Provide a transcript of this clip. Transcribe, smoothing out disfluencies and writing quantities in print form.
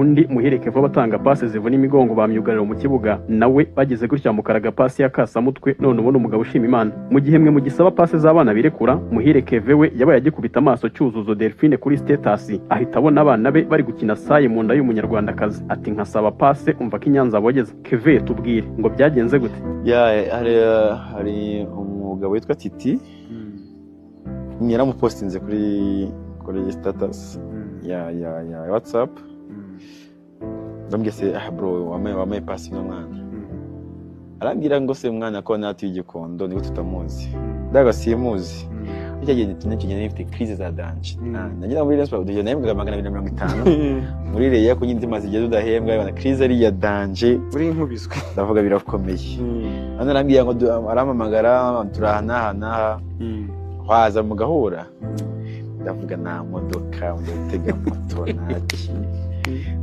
undi Muhire Kevin batanga pase zivuna imigongo bamyugariro mu kibuga nawe bageze gutya mukaraga pase yakasamutwe none ubona umugabo ushima Imana mu gihe mwe mugisaba pase z'abana birekura Muhire Kevin we yabaye agikubita amaso Cyuzuzo Delphine kuri status ahita abona abana be bari gukina saye mu nda y'umunyarwandakazi ati nkasaba pase umva ko Inyanza abogeza Kevin tubwire ngo byagenze gute hari umugabo witwa Titi yaramupostinze kuri status ya WhatsApp ndambye bro wamaye pasi n'umwana arambwira ngo se mwana ko nati igikondo niko tutamuzi ndaga simuzi cyagiye kinekigene ifite crise za danje nagira muri Rayon Sports nahembwaga 250 muri reya ko nyindi mazi giye dudahembwa yana crise ari ya danje uri nkubiswe ndavuga birakomeye hano arambwira ngo aramamagara turahana waza mugahura ndavuga na modoka ndetega moto naki